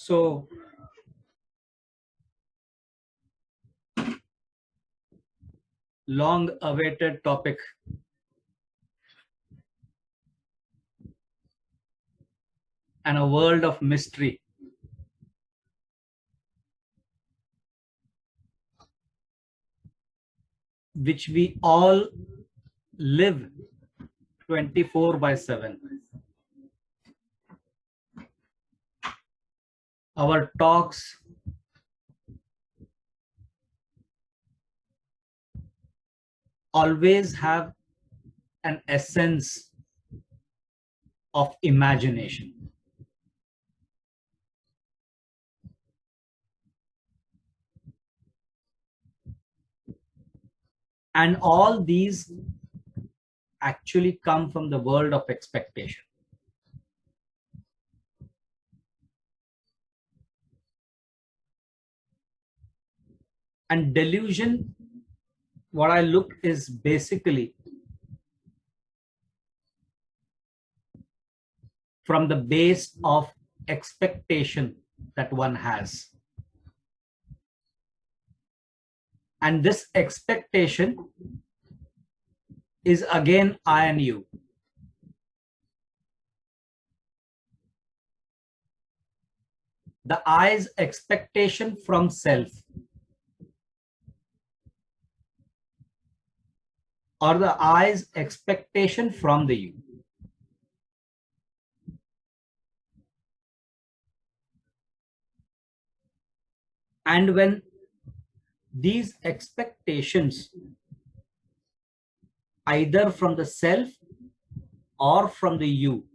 So long awaited topic, and a world of mystery. Which we all live 24/7. Our talks, always have an essence of imagination. And all these actually come from the world of expectation. And delusion, what I looked is basically from the base of expectation that one has. And this expectation is again I and you. The I's expectation from self, or the I's expectation from the you. And when these expectations, either from the self or from the you,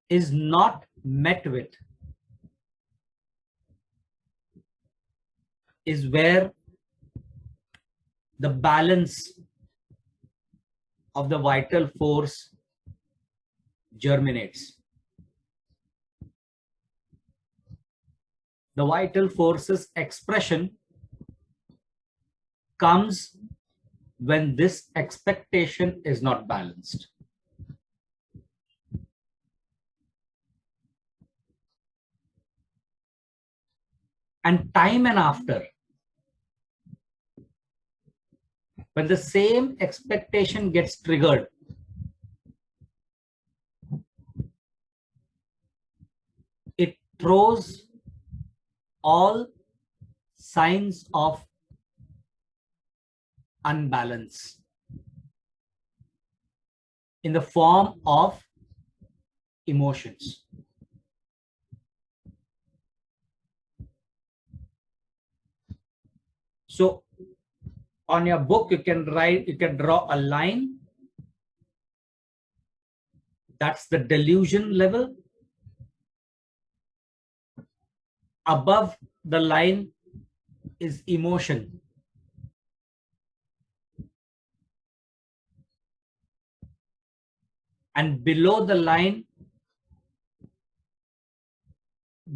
is not met with, is where the balance of the vital force germinates. The vital force's expression comes when this expectation is not balanced. And time and after, when the same expectation gets triggered, it throws all signs of unbalance in the form of emotions. So on your book, you can draw a line. That's the delusion level. Above the line is emotion. And below the line,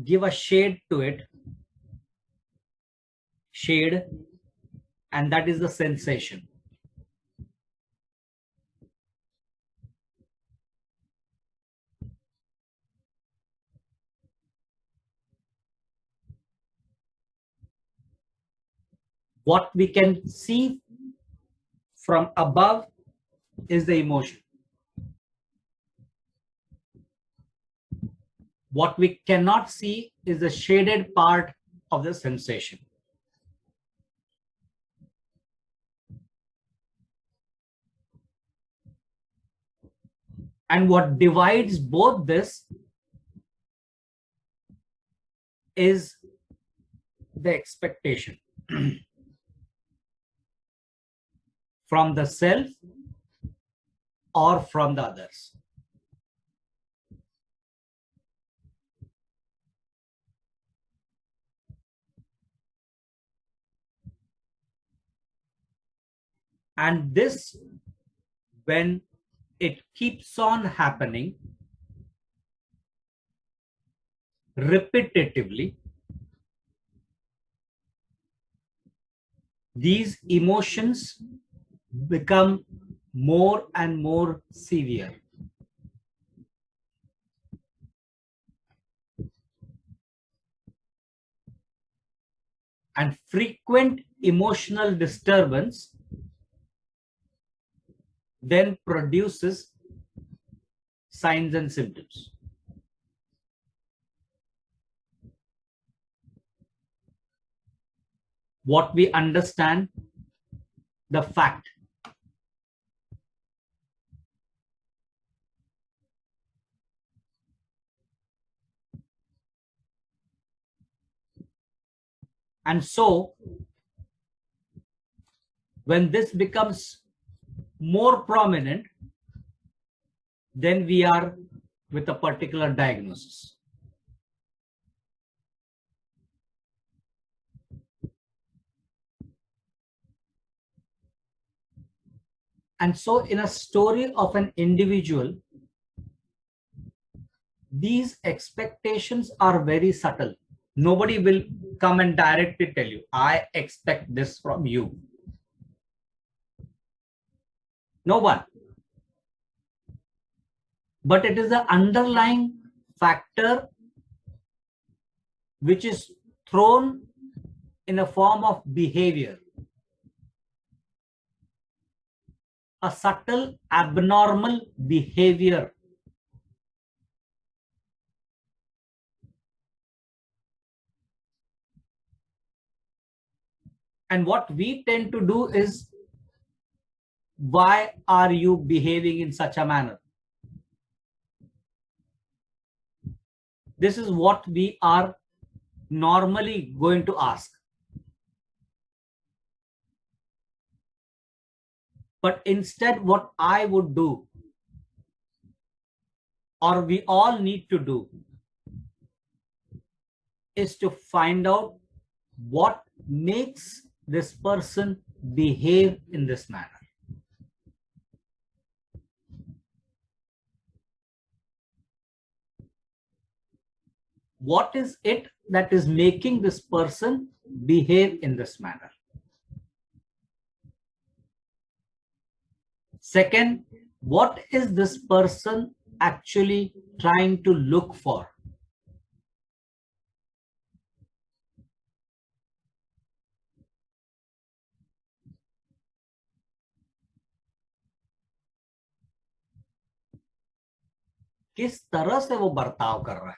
give a shade to it. Shade, and that is the sensation. What we can see from above is the emotion. What we cannot see is the shaded part of the sensation. And what divides both this is the expectation from the self or from the others. And this, when it keeps on happening repetitively, these emotions become more and more severe. And frequent emotional disturbance then produces signs and symptoms. What we understand, the fact. And so, when this becomes more prominent, then we are with a particular diagnosis. And so, in a story of an individual, these expectations are very subtle. Nobody will come and directly tell you, I expect this from you. No one. But it is the underlying factor which is thrown in a form of behavior. A subtle abnormal behavior. And what we tend to do is, why are you behaving in such a manner? This is what we are normally going to ask. But instead, what I would do, or we all need to do, is to find out what makes this person behave in this manner. What is it that is making this person behave in this manner? Second, what is this person actually trying to look for? किस तरह से वो बर्ताव कर रहा है?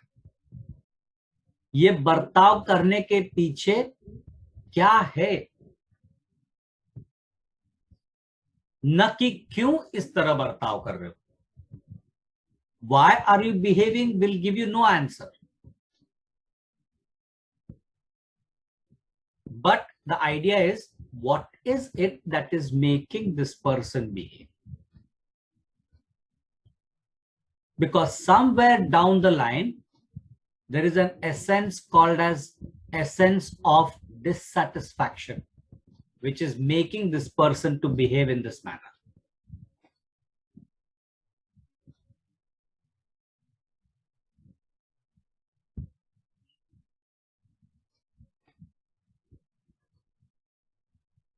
ये बर्ताव करने के पीछे क्या है? न कि क्यों इस तरह बर्ताव कर रहे हो. Why are you behaving will give you no answer. But the idea is, what is it that is making this person behave? Because somewhere down the line, there is an essence called as essence of dissatisfaction, which is making this person to behave in this manner.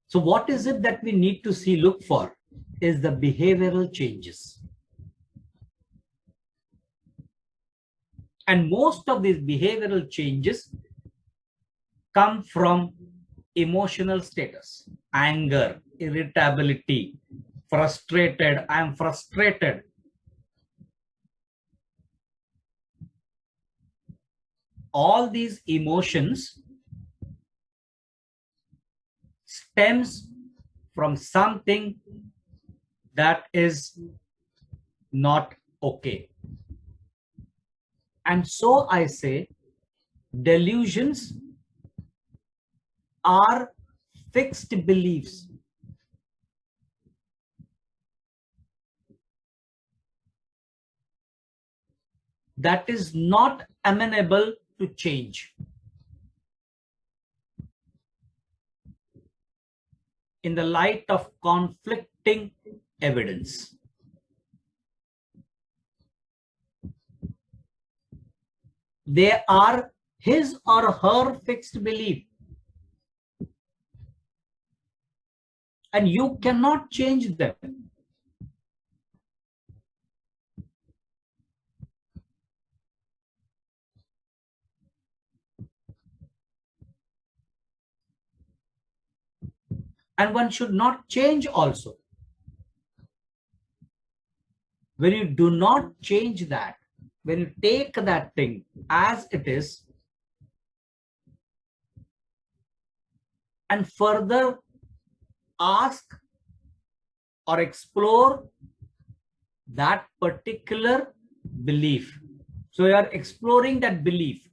So what is it that we need to look for is the behavioral changes. And most of these behavioral changes come from emotional status, anger, irritability, frustrated, I am frustrated. All these emotions stems from something that is not okay. And so I say, delusions are fixed beliefs. That is not amenable to change. In the light of conflicting evidence. They are his or her fixed belief. And you cannot change them. And one should not change also. When you do not change that, when you take that thing as it is and further ask or explore that particular belief. So you are exploring that belief.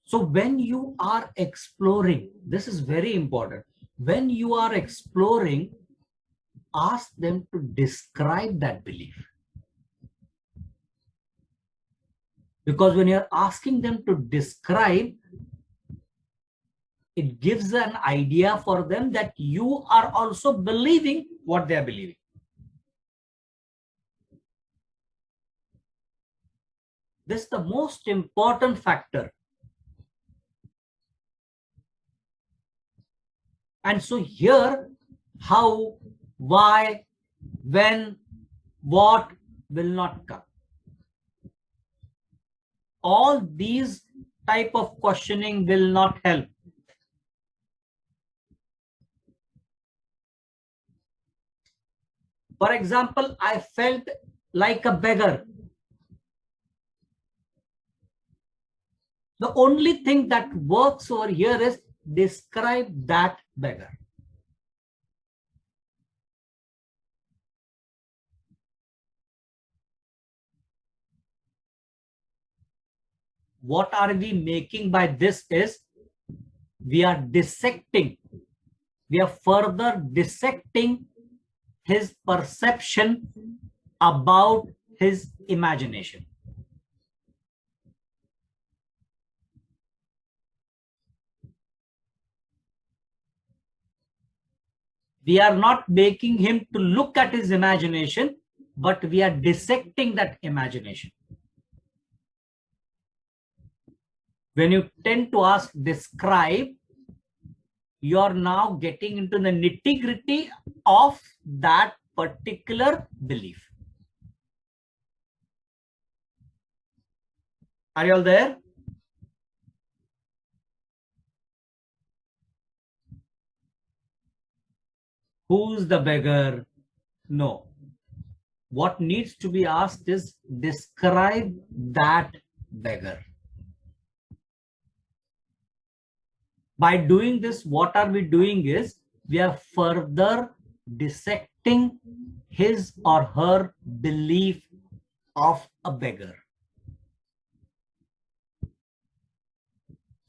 So when you are exploring, this is very important. When you are exploring, ask them to describe that belief. Because when you're asking them to describe, it gives an idea for them that you are also believing what they are believing. This is the most important factor. And so here, how, why, when, what will not come. All these type of questioning will not help. For example, I felt like a beggar. The only thing that works over here is describe that beggar. What are we making by this is we are dissecting. We are further dissecting his perception about his imagination. We are not making him to look at his imagination, but we are dissecting that imagination. When you tend to ask describe, you are now getting into the nitty-gritty of that particular belief. Are you all there? Who's the beggar? No. What needs to be asked is describe that beggar. By doing this, what are we doing is we are further dissecting his or her belief of a beggar.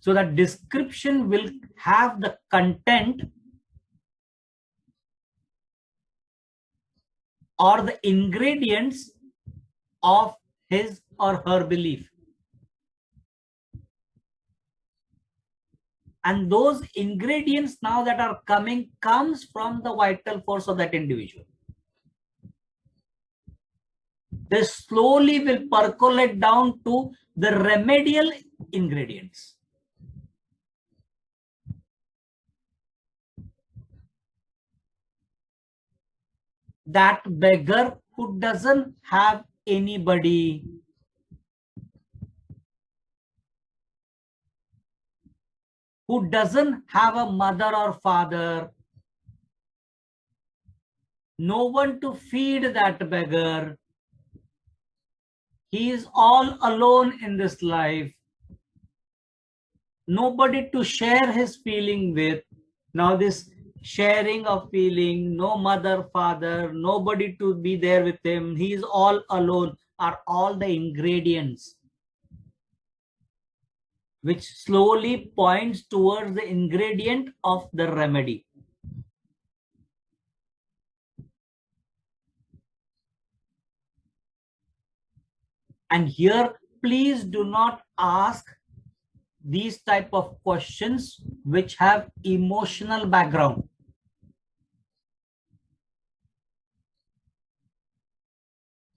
So that description will have the content or the ingredients of his or her belief. And those ingredients now that are coming comes from the vital force of that individual. They slowly will percolate down to the remedial ingredients. That beggar who doesn't have anybody, who doesn't have a mother or father, no one to feed that beggar. He is all alone in this life. Nobody to share his feeling with. Now this sharing of feeling, no mother, father, nobody to be there with him. He is all alone, are all the ingredients which slowly points towards the ingredient of the remedy. And here, please do not ask these type of questions which have emotional background.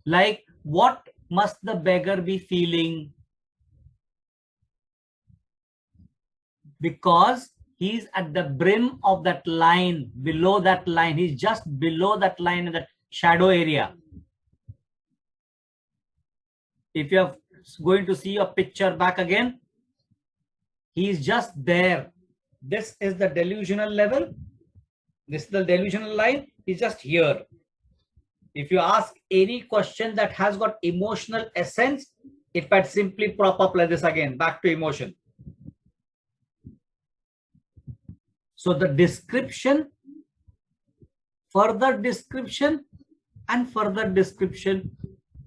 Like, what must the beggar be feeling? Because he's at the brim of that line, below that line. He's just below that line in that shadow area. If you are going to see your picture back again, he is just there. This is the delusional level. This is the delusional line. He's just here. If you ask any question that has got emotional essence, it might simply prop up like this again, back to emotion. So the description, further description, and further description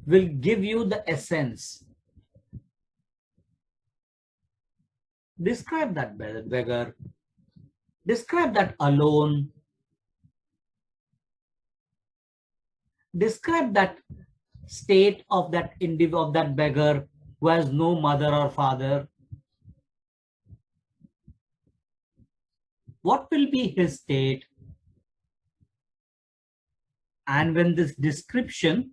will give you the essence. Describe that beggar. Describe that alone. Describe that state of that individual, of that beggar who has no mother or father. What will be his state? And when this description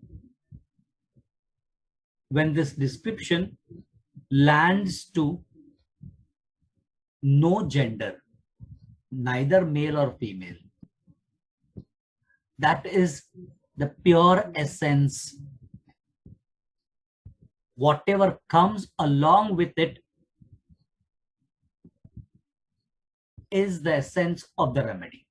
lands to no gender, neither male or female, that is the pure essence. Whatever comes along with it is the essence of the remedy.